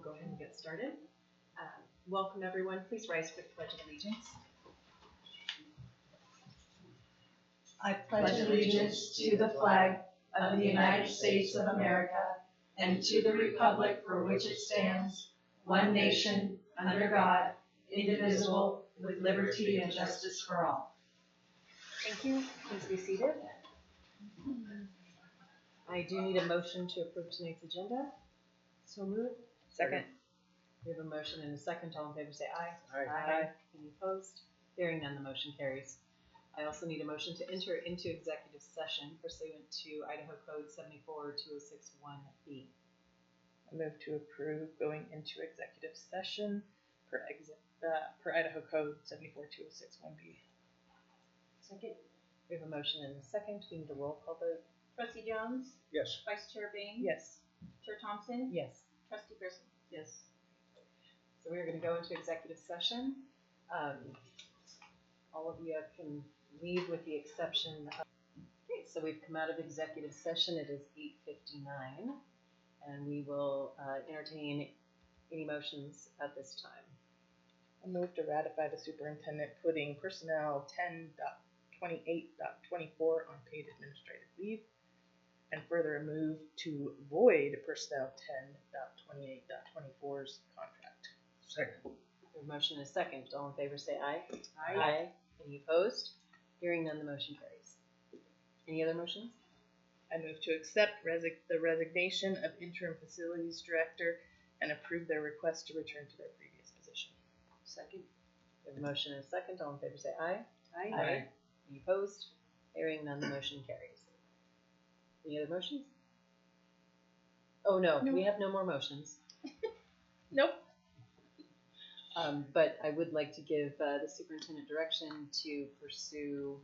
go ahead and get started. Welcome everyone. Please rise for the Pledge of Allegiance. I pledge allegiance to the flag of the United States of America and to the republic for which it stands, one nation, under God, indivisible, with liberty and justice for all. Thank you. Please be seated. I do need a motion to approve tonight's agenda. So moved. Second. We have a motion and a second. All in favor say aye. Aye. Any opposed? Hearing none, the motion carries. I also need a motion to enter into executive session pursuant to Idaho Code 742061B. I move to approve going into executive session per Idaho Code 742061B. Second. We have a motion and a second. We need a roll call vote. Trustee Jones? Yes. Vice Chair Bain? Yes. Chair Thompson? Yes. Trustee Grissom? Yes. So we're going to go into executive session. All of you can leave with the exception of... Okay, so we've come out of executive session. It is 8:59, and we will entertain any motions at this time. I move to ratify the superintendent putting personnel 10.28.24 on paid administrative leave, and further move to void personnel 10.28.24's contract. Second. We have a motion and a second. All in favor say aye. Aye. Any opposed? Hearing none, the motion carries. Any other motions? I move to accept the resignation of interim facilities director and approve their request to return to their previous position. Second. We have a motion and a second. All in favor say aye. Aye. Any opposed? Hearing none, the motion carries. Any other motions? Oh, no. We have no more motions. Nope. But I would like to give the superintendent direction to pursue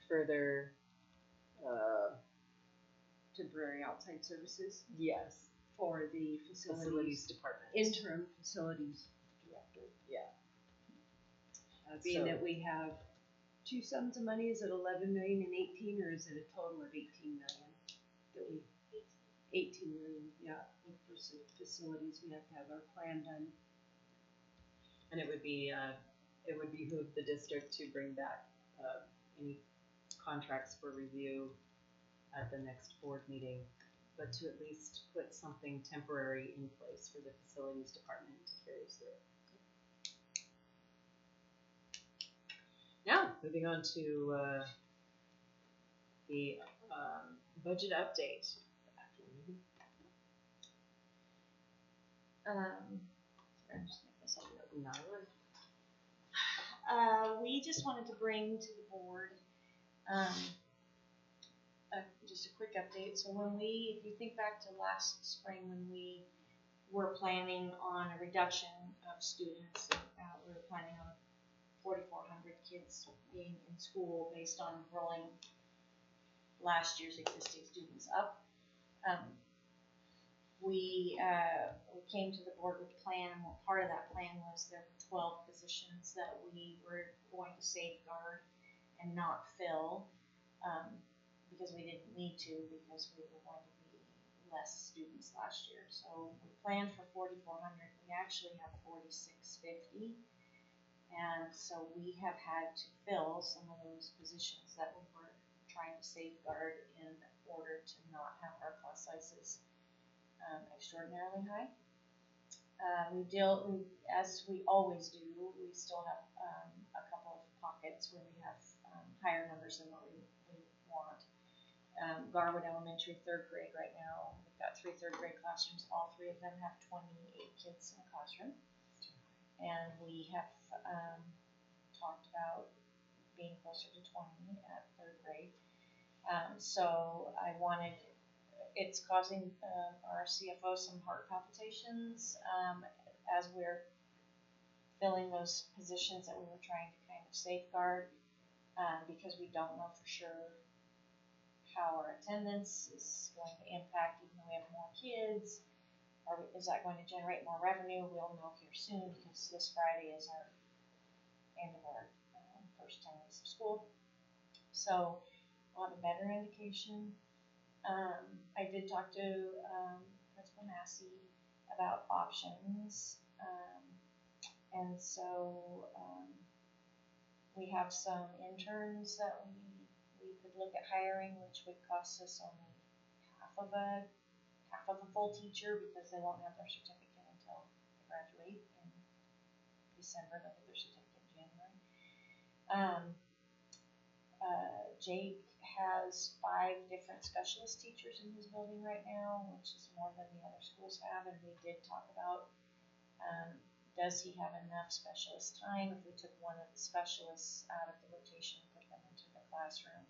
further Temporary outside services yes, for the facilities department. interim facilities director. Yeah. Being So- that we have two sums of money, is it 11 million and 18, or is it a total of 18 million? That we 18 million, yeah. For facilities, we have to have our plan done. And it would behoove the district to bring back any contracts for review at the next board meeting, but to at least put something temporary in place for the facilities department to carry us through. Now, moving on to the budget update. We just wanted to bring to the board just a quick update. So if you think back to last spring when we were planning on a reduction of students, we were planning on 4,400 kids being in school based on rolling last year's existing students up. We came to the board with a plan, and part of that plan was there were 12 positions that we were going to safeguard and not fill because we didn't need to, because we were going to be less students last year. So we planned for 4,400. We actually have 4,650, and so we have had to fill some of those positions that we were trying to safeguard in order to not have our class sizes extraordinarily high. As we always do, we still have a couple of pockets where we have higher numbers than what we want. Garwood Elementary, 3rd grade right now, we've got 3 3rd grade classrooms. All 3 of them have 28 kids in a classroom. And we have talked about being closer to 20 at 3rd grade. So it's causing our CFO some heart palpitations as we're filling those positions that we were trying to kind of safeguard because we don't know for sure how our attendance is going to impact, even though we have more kids. Is that going to generate more revenue? We'll know here soon, because this Friday is our end of our first 10 weeks of school. So we'll have a better indication. I did talk to Principal Massey about options. And so we have some interns that we could look at hiring, which would cost us only half of a full teacher because they won't have their certificate until they graduate in December. They'll get their certificate in January. Jake has 5 different specialist teachers in his building right now, which is more than the other schools have. And we did talk about, does he have enough specialist time if we took one of the specialists out of the rotation and put them into the classroom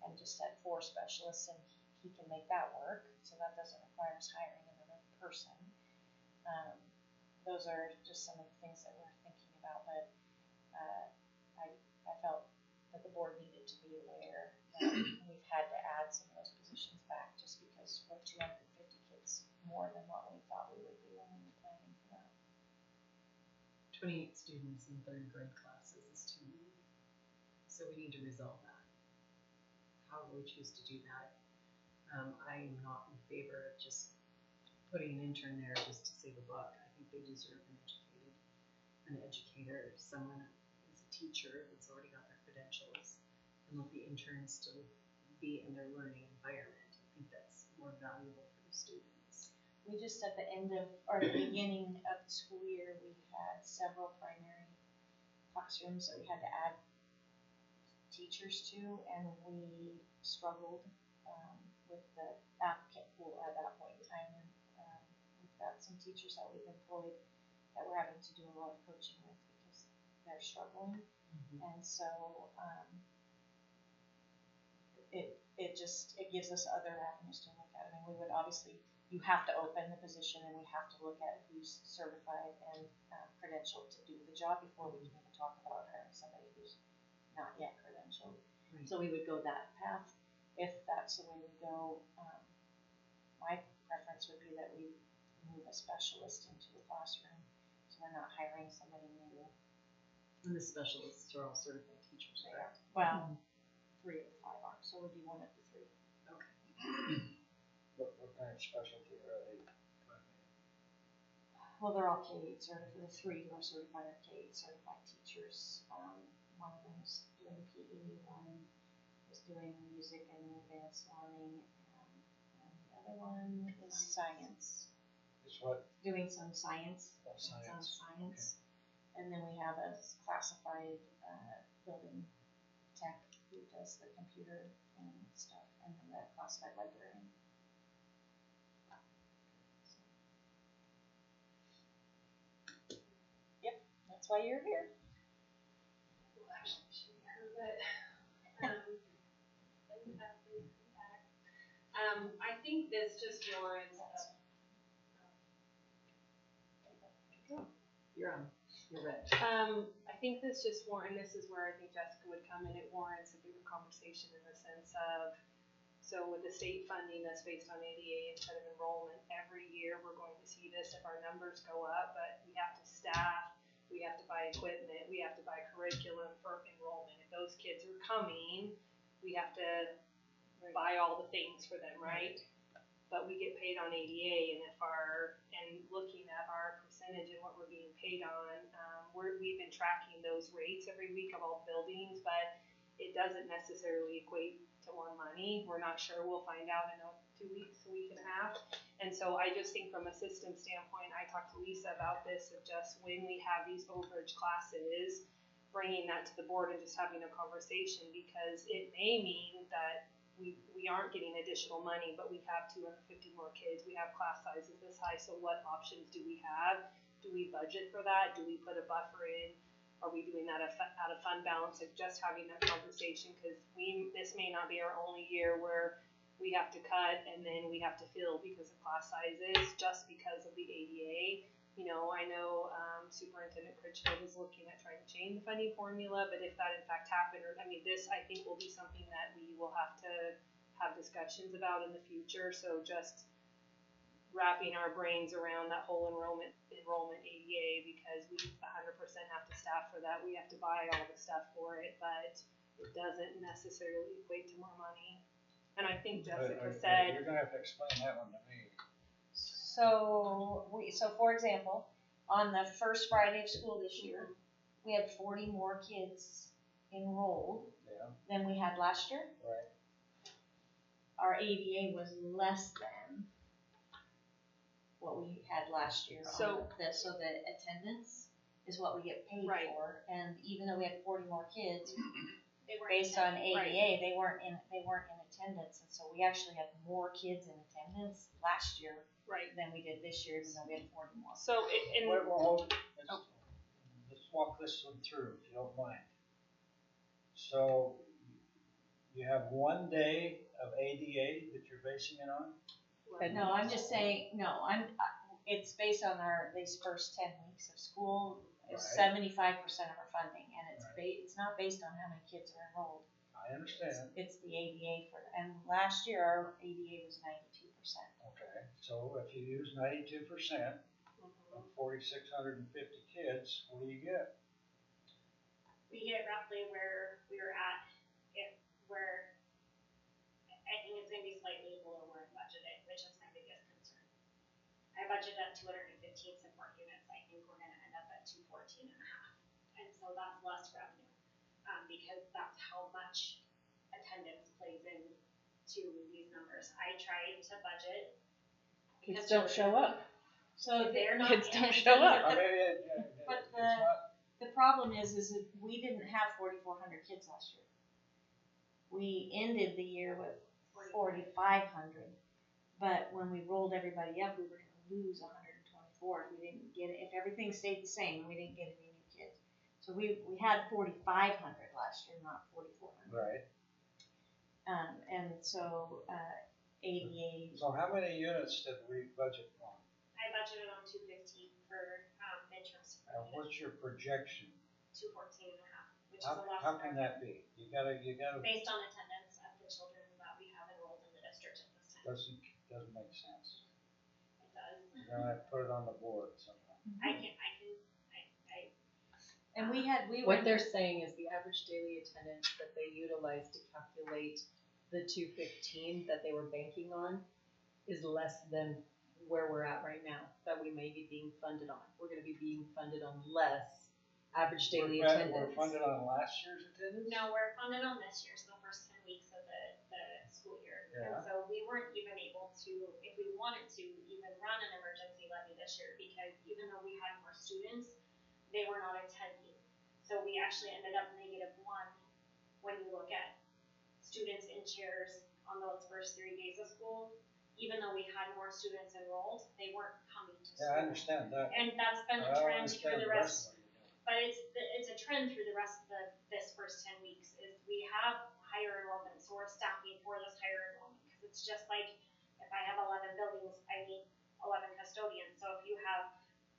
and just had 4 specialists, and he can make that work. So that doesn't require us hiring another person. Those are just some of the things that we're thinking about, but I felt that the board needed to be aware that we've had to add some of those positions back just because we're 250 kids more than what we thought we would be when we were planning for that. 28 students in 3rd grade classes is too many. So we need to resolve that. How will we choose to do that? I am not in favor of just putting an intern there just to save a buck. I think they deserve an educator, someone who's a teacher that's already got their credentials, and let the interns still be in their learning environment. I think that's more valuable for the students. We just at the end of, or the beginning of the school year, we had several primary classrooms that we had to add teachers to, and we struggled with the applicant pool at that point in time. And we've got some teachers that we've employed that we're having to do a lot of coaching with because they're struggling. And so it gives us other avenues to look at. I mean, we would obviously, you have to open the position and we have to look at who's certified and credentialed to do the job before we can even talk about hiring somebody who's not yet credentialed. Right. So we would go that path. If that's the way we go, my preference would be that we move a specialist into the classroom so we're not hiring somebody new. And the specialists are all certified teachers, correct? Well, 3 of the 5 are, so we'll do 1 of the 3. Okay. What kind of specialty are they? Well, they're all K-8 certified. The 3 who are certified are K-8 certified teachers. One of them is doing PE, one is doing music and advanced learning, and the other one is science. Is what? Doing some science. Oh, science. Science. And then we have a classified building tech who does the computer and stuff, and then the classified librarian. So. Yep, that's why you're here. Well, actually, she should be here, but I think this just warrants. You're on. You're red. I think this just warrants, and this is where I think Jessica would come in. It warrants a bigger conversation in the sense of, so with the state funding that's based on ADA instead of enrollment, every year we're going to see this if our numbers go up, but we have to staff, we have to buy equipment, we have to buy curriculum for enrollment. If those kids are coming, we have to buy all the things for them, right? But we get paid on ADA, and looking at our percentage and what we're being paid on, we've been tracking those rates every week of all buildings, but it doesn't necessarily equate to more money. We're not sure. We'll find out in 2 weeks, a week and a half. And so I just think from a system standpoint, I talked to Lisa about this of just when we have these overage classes, bringing that to the board and just having a conversation, because it may mean that we aren't getting additional money, but we have 250 more kids. We have class sizes this high. So what options do we have? Do we budget for that? Do we put a buffer in? Are we doing that out of fund balance? Like just having that conversation, because this may not be our only year where we have to cut and then we have to fill because of class sizes, just because of the ADA. You know, I know Superintendent Critchfield is looking at trying to change the funding formula, but if that in fact happened, this I think will be something that we will have to have discussions about in the future. So just wrapping our brains around that whole enrollment ADA, because we 100% have to staff for that. We have to buy all the stuff for it, but it doesn't necessarily equate to more money. And I think Jessica said, you're gonna have to explain that one to me. So for example, on the first Friday of school this year, we had 40 more kids enrolled than we had last year. Right. Our ADA was less than what we had last year. So- So the attendance is what we get paid Right. for, and even though we had 40 more kids, They weren't based on attending. ADA, they weren't in attendance, and so we actually had more kids in attendance last year Right. than we did this year, even though we had 40 more. So, Let's walk this one through, if you don't mind. So, you have 1 day of ADA that you're basing it on? No, I'm just saying, it's based on these first 10 weeks of school, is Right. 75% of our funding, and it's not based on how many kids are enrolled. I understand. It's the ADA and last year our ADA was 92%. Okay, so if you use 92% of 4,650 kids, what do you get? We get roughly where we were at, where I think it's gonna be slightly below where I budgeted, which is my biggest concern. I budgeted at 215 support units, I think we're gonna end up at 214 and a half. And so that's less revenue, because that's how much attendance plays into these numbers. I tried to budget. Kids don't show up. So They're not. Kids don't show up. I mean, But it's not, the problem is that we didn't have 4,400 kids last year. We ended the year with 4,500, but when we rolled everybody up, we were going to lose 124 if we didn't get it. If everything stayed the same and we didn't get any new kids, so we had 4,500 last year, not 4,400. right. And so ADA. So how many units did we budget on? I budgeted on 215 for midterm support And units, what's your projection? 214 and a half, which is a lot. How can that be? You gotta, Based on attendance of the children that we have enrolled in the district at this time. doesn't make sense. It does. You're gonna have to put it on the board somehow. And we What went. they're saying is the average daily attendance that they utilized to calculate the 215 that they were banking on is less than where we're at right now, that we may be being funded on. We're gonna be being funded on less average daily attendance. We're funded on last year's attendance? No, we're funded on this year, so the first 10 weeks of the school year. Yeah. And so we weren't even able to, if we wanted to, even run an emergency levy this year, because even though we had more students, they were not attending. So we actually ended up -1 when you look at students in chairs on those first 3 days of school. Even though we had more students enrolled, they weren't coming to school. Yeah, I understand that. And that's been I a don't trend understand through the the rest. of what you're doing. But it's a trend through the rest of this first 10 weeks is we have higher enrollment, so we're staffing for this higher enrollment, because it's just like if I have 11 buildings, I need 11 custodians. So if you have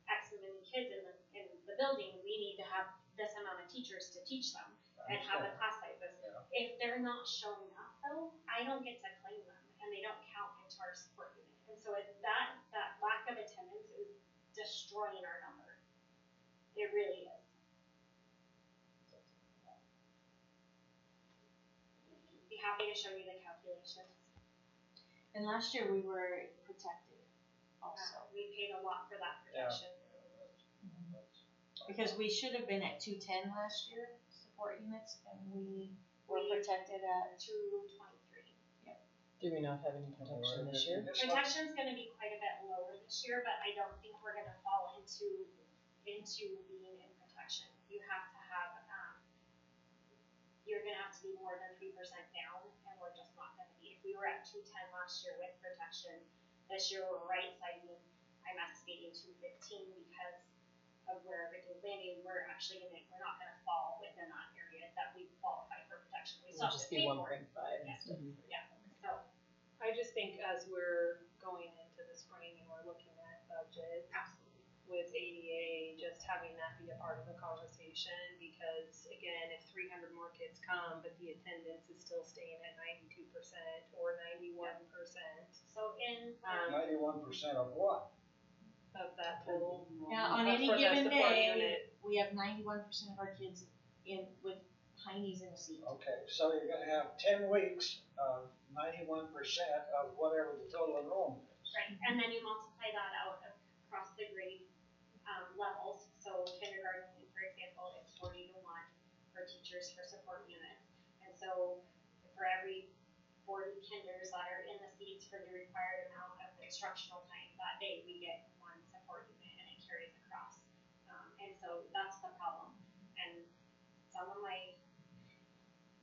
X many kids in the building, we need to have this amount of teachers to teach them and have the class sizes. Yeah. If they're not showing up though, I don't get to claim them and they don't count into our support unit. And so that lack of attendance is destroying our number. It really is. Be happy to show you the calculations. And last year we were protected also, We paid a lot for that protection. because we should have been at 210 last year, support units, and we were protected at 223. Do we not have any protection this year? Protection's gonna be quite a bit lower this year, but I don't think we're gonna fall into being in protection. You have to have, you're gonna have to be more than 3% down, and we're just not gonna be. If we were at 210 last year with protection, this year we're right sizing, I'm estimating 215 because of where everything's landing. We're not gonna fall within that area that we qualify for protection. We still It'll have just to be pay for it. 1.5 Yeah. instead. Yeah, so, I just think as we're going into the spring and we're looking at budget absolutely. with ADA, just having that be a part of the conversation, because again, if 300 more kids come, but the attendance is still staying at 92% or 91% So in, 91% of what? of that total. now on That's any for the given support day. unit. We have 91% of our kids with heinies in a seat. Okay, so you're gonna have 10 weeks of 91% of whatever the total enrollment is. Right, and then you multiply that out across the grade levels. So kindergarten, for example, it's 40 to 1 for teachers for support units. And so for every 40 kinders that are in the seats for the required amount of instructional time that day, we get 1 support unit, and it carries across. And so that's the problem. And some of my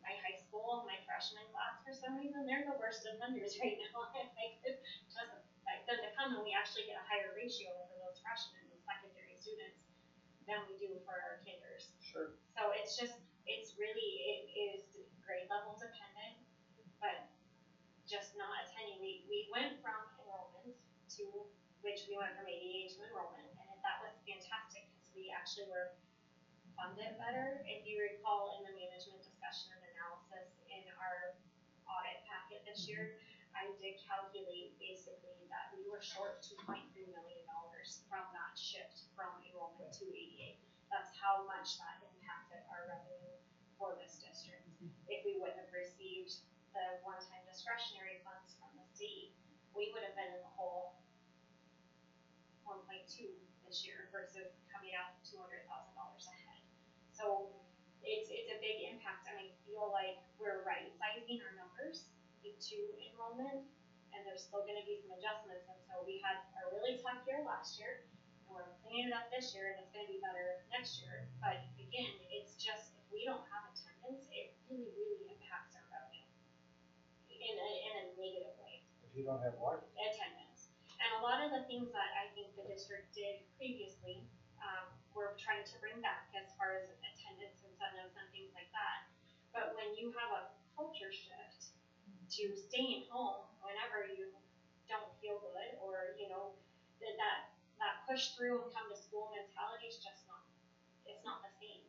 high school, my freshman class, for some reason, they're the worst offenders right now. I could just expect them to come, and we actually get a higher ratio for those freshmen and secondary students than we do for our kinders. Sure. So it's just, it is grade level dependent, but just not attending. We went from enrollment to, which we went from ADA to enrollment, and that was fantastic because we actually were funded better. If you recall in the management discussion and analysis in our audit packet this year, I did calculate basically that we were short $2.3 million from that shift from enrollment to ADA. That's how much that impacted our revenue for this district. If we wouldn't have received the one-time discretionary funds from the state, we would have been in the hole 1.2 this year versus coming out $200,000 ahead. So it's a big impact, and I feel like we're right-sizing our numbers to enrollment, and there's still going to be some adjustments. And so we had a really tough year last year, and we're cleaning it up this year, and it's going to be better next year. But again, it's just, if we don't have attendance, it really, really impacts our revenue in a negative way. If you don't have what? Attendance. And a lot of the things that I think the district did previously, we're trying to bring back as far as attendance incentives and things like that. But when you have a culture shift to staying home whenever you don't feel good, or that push through and come to school mentality is just not, it's not the same.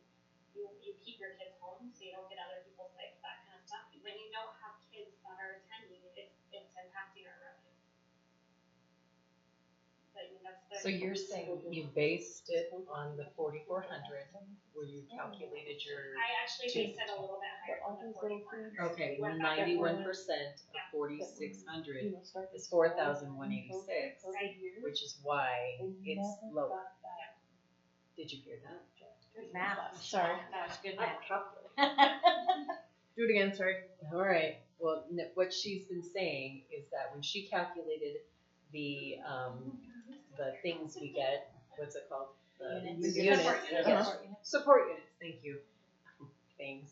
You keep your kids home so you don't get other people sick, that kind of stuff. When you don't have kids that are attending, it's impacting our revenue. So you're saying you based it on the 4,400, where you calculated your. I actually based it a little bit higher than the 4,400. Okay, 91% of 4,600 is 4,186, which is why it's lower. Did you hear that? Good math. Sorry. That was good I math. calculated. Do it again, sorry. All right. Well, what she's been saying is that when she calculated the things we get, what's it called? The Units. units. Support units. Yes. Support units. Thank you. Things.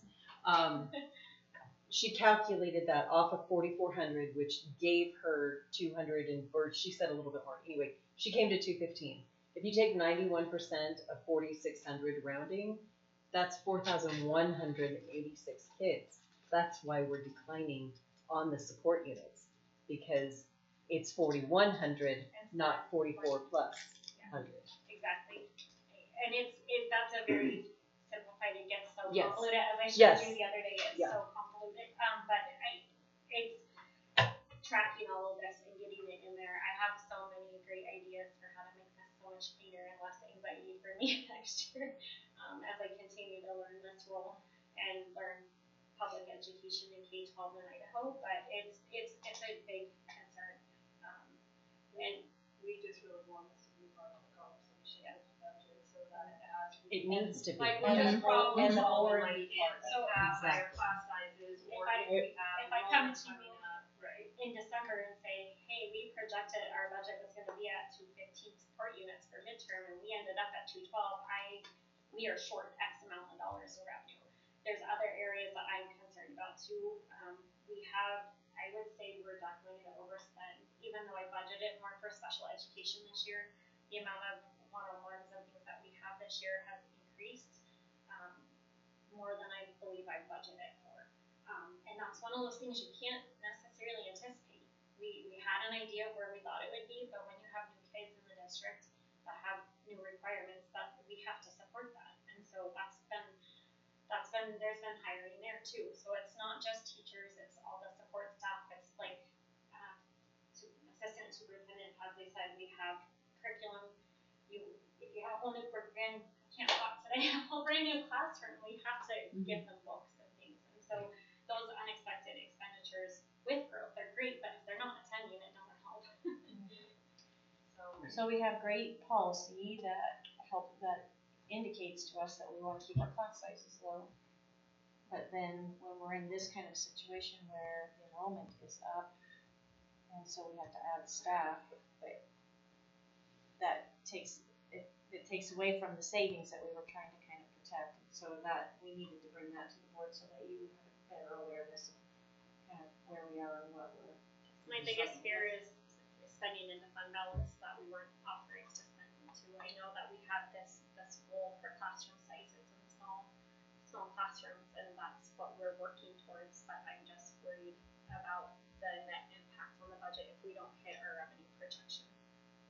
She calculated that off of 4,400, which gave her 200 or she said a little bit more. Anyway, she came to 215. If you take 91% of 4,600 rounding, that's 4,186 kids. That's why we're declining on the support units, because it's 4,100, not 44 plus 100. Exactly. And that's a very simplified, it gets so Yes. convoluted, as I showed Yes. you the other day, it's Yeah. so convoluted. But it's tracking all of this and getting it in there. I have so many great ideas for how to make this so much cleaner and less anxiety for me next year, as I continue to learn this role and learn public education in K-12 in Idaho. But it's a big concern. And we just really want this to be part of the conversation with the budget, so that as we. It needs to be. Like, we're just problem and the solving, or like, part. if we have higher Exactly. class sizes, or If I- if we have if I come enrollment to you- coming up, right? in December and say, hey, we projected our budget was going to be at 215 support units for midterm, and we ended up at 212, we are short X amount of dollars in revenue. There's other areas that I'm concerned about too. We have, I would say we're definitely going to overspend, even though I budgeted more for special education this year. The amount of one-on-ones and things that we have this year has increased more than I believe I budgeted for. And that's one of those things you can't necessarily anticipate. We had an idea of where we thought it would be, but when you have new kids in the district that have new requirements, that we have to support that. And so there's been hiring there too. So it's not just teachers, it's all the support staff. It's like assistant superintendent, as they said, we have curriculum. If you have a whole new program, can't talk today, a whole brand new classroom, we have to give them books and things. And so those unexpected expenditures with growth are great, but if they're not attending, it doesn't help. So we have great policy that indicates to us that we want to keep our class sizes low. But then when we're in this kind of situation where the enrollment is up, and so we have to add staff, but that takes, it takes away from the savings that we were trying to kind of protect. And so that, we needed to bring that to the board so that you have better awareness of kind of where we are and what we're. My biggest fear is spending into fund balance that we weren't authorized to spend into. I know that we have this goal for classroom sizes and small classrooms, and that's what we're working towards, but I'm just worried about the net impact on the budget if we don't hit our revenue projection.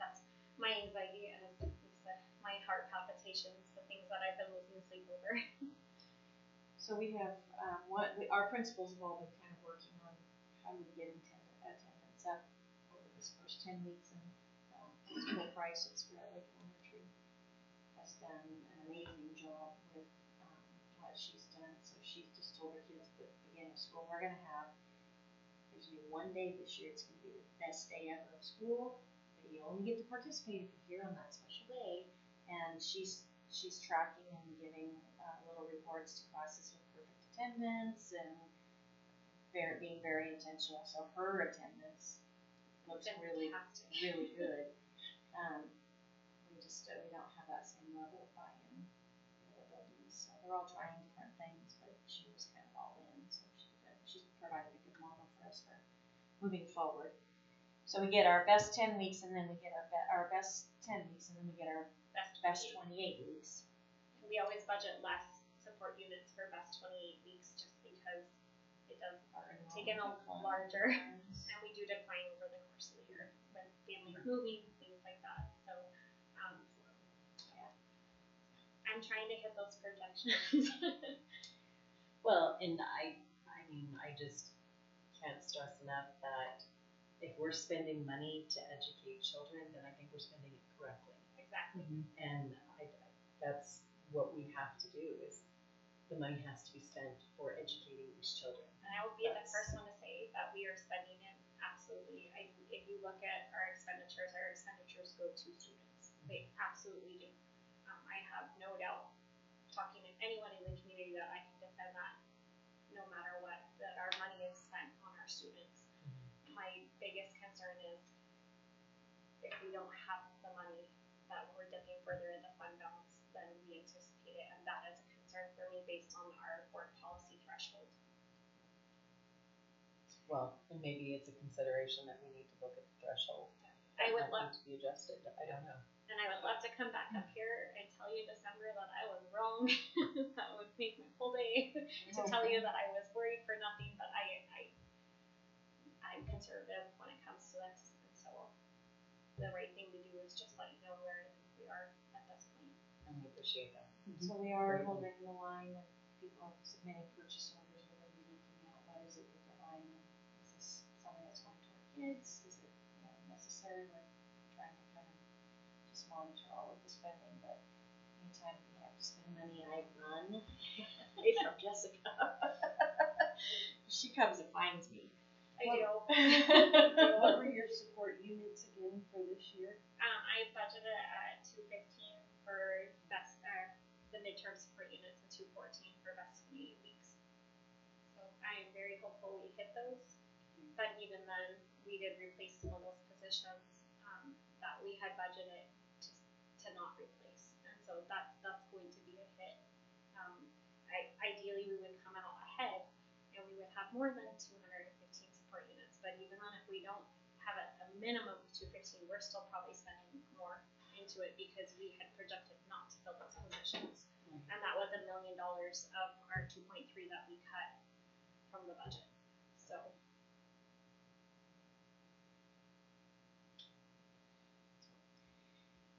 That's my anxiety, and as Lisa, my heart palpitations, the things that I've been losing sleep over. So we have, our principals have all been kind of working on how do we get attendance up over this first 10 weeks, and School Price at Spirit Lake Elementary has done an amazing job with what she's done. So she just told her kids at the beginning of school, we're going to have, there's going to be one day this year, it's going to be the best day ever of school, but you only get to participate if you're here on that special day. And she's tracking and giving little reports to classes with perfect attendance and being very intentional. So her attendance looks really good. We don't have that same level of buy-in in the buildings. So they're all trying different things, but she was kind of all in. So she's provided a good model for us for moving forward. So we get our best 10 weeks, and then we get our best 10 weeks, and then we get our best 28 weeks. We always budget less support units for best 28 weeks just because it does take in a larger, and we do decline over the course of the year when families moving, things like that. So, yeah. I'm trying to hit those projections. Well, and I mean, I just can't stress enough that if we're spending money to educate children, then I think we're spending it correctly. Exactly. And that's what we have to do, is the money has to be spent for educating these children. And I will be the first one to say that we are spending it absolutely. If you look at our expenditures go to students. They absolutely do. I have no doubt, talking to anyone in the community, that I can defend that no matter what, that our money is spent on our students. My biggest concern is if we don't have the money, that we're dipping further into fund balance than we anticipate it, and that is a concern for me based on our board policy threshold. Well, and maybe it's a consideration that we need to look at the threshold. I would That love need to be adjusted. I don't know. And I would love to come back up here and tell you December that I was wrong. That would make my whole day to tell you that I was worried for nothing, but I'm conservative when it comes to this, and so the right thing to do is just let you know where we are at this point. And we appreciate that. So we are holding the line, and people are submitting purchase orders. We're going to be looking at what is it that they're buying. Is this something that's going to our kids? Is it necessary? We're trying to kind of just monitor all of the spending, but anytime we have to spend money, I run away from Jessica. She comes and finds me. I do. What were your support units again for this year? I budgeted at 215 for best, the midterm support units, and 214 for best 28 weeks. So I am very hopeful we hit those. But even then, we did replace some of those positions that we had budgeted to not replace, and so that's going to be a hit. Ideally, we would come out ahead, and we would have more than 215 support units. But even then, if we don't have a minimum of 215, we're still probably spending more into it because we had projected not to fill those positions, and that was $1 million of our 2.3 that we cut from the budget. So.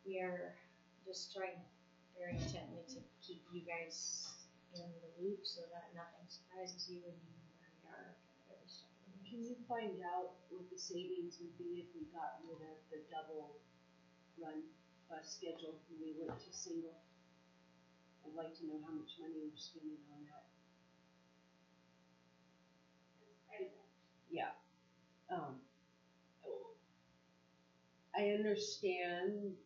We are just trying very intently to keep you guys in the loop so that nothing surprises you and you know where we are kind of every step of the way. Can you find out what the savings would be if we got rid of the double run bus schedule and we went to single? I'd like to know how much money we're spending on that. Yeah. I I understand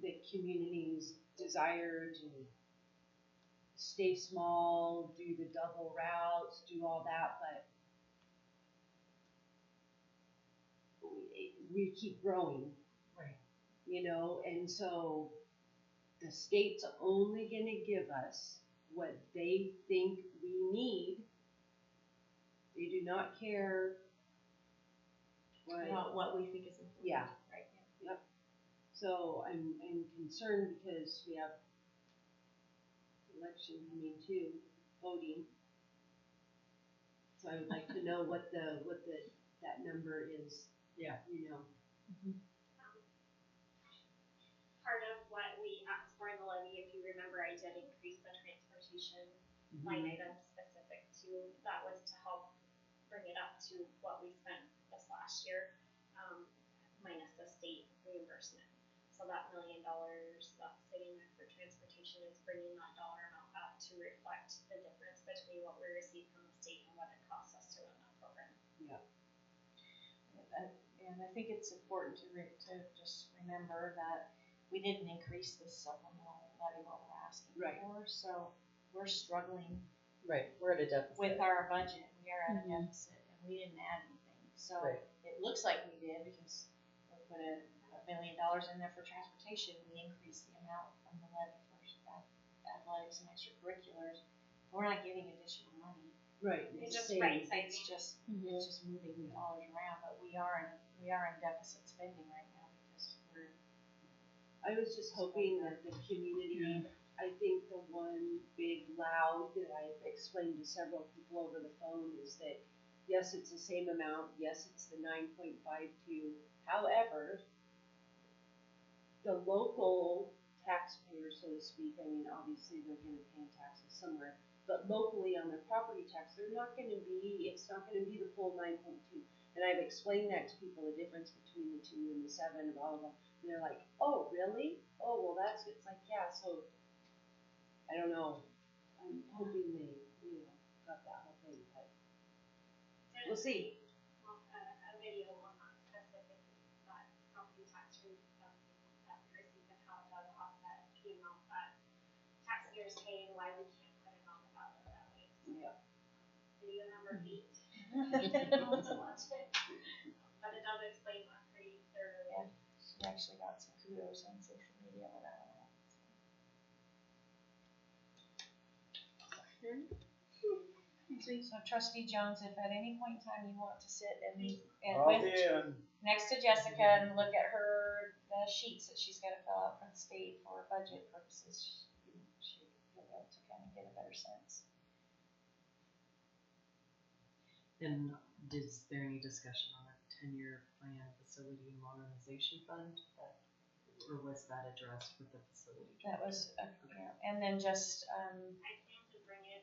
the community's desire to stay small, do the double routes, do all that, but we keep growing. Right. You know, and so the state's only gonna give us what they think we need. They do not care About what we think is important. Yeah. Right. Yep. So I'm concerned because we have election coming too, voting. So I would like to know what that number is. Yeah. You know. Part of what we asked for in the levy, if you remember, I did increase the transportation line item specific to, that was to help bring it up to what we spent this last year, minus the state reimbursement. So that $1 million that's sitting there for transportation is bringing that dollar amount up to reflect the difference between what we receive from the state and what it costs us to run that program. And I think it's important to just remember that we didn't increase the supplemental levy what we're asking Right. for, so we're struggling Right, we're at a deficit. with our budget. We are at a deficit, and we didn't add anything. So Right. it looks like we did because we put $1 million in there for transportation. We increased the amount from the levy for athletics and extracurriculars. We're not getting additional money. Right. It's just same. right It's just moving the dollars around, but we are in deficit spending right now because we're. I was just hoping that the community, I think the one big loud that I've explained to several people over the phone is that, yes, it's the same amount, yes, it's the 9.52, however, the local taxpayer, so to speak, I mean, obviously they're gonna pay taxes somewhere, but locally on their property tax, it's not gonna be the full 9.2. And I've explained that to people, the difference between the 2 and the 7, blah, blah, blah. And they're like, oh, really? Oh, well, it's like, yeah, so, I don't know. I'm hoping they, got that whole thing, but we'll see. Well, a video on that specific, that property tax refund that we received and how it does offset the amount that taxpayers pay and why we can't put it on the ballot that way. Yep. Video number 8. To watch it. But it does explain that pretty thoroughly. Yeah, she actually got some kudos on social media with that one. So Trustee Jones, if at any point in time you want to sit and I'll with be in. next to Jessica and look at the sheets that she's got to fill out from the state for budget purposes, you'll be able to kind of get a better sense. And is there any discussion on a 10-year plan facility modernization fund? Or was that addressed with the facility? That was, and then just, I plan to bring it,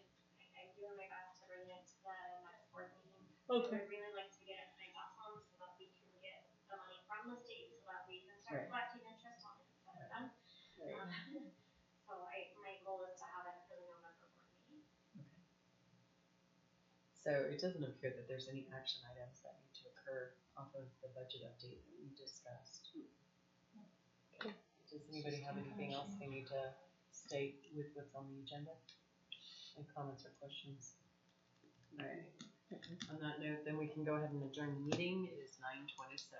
I'm doing my best to bring it to the next board meeting. Okay. I would really like to get it signed off on so that we can get the money from the state so that we can start collecting interest on it instead of them. So my goal is to have it for the November board meeting. So it doesn't appear that there's any action items that need to occur off of the budget update that we discussed. Okay. Does anybody have anything else they need to state with what's on the agenda? Any comments or questions? Alright. On that note, then we can go ahead and adjourn the meeting. It is 9:27.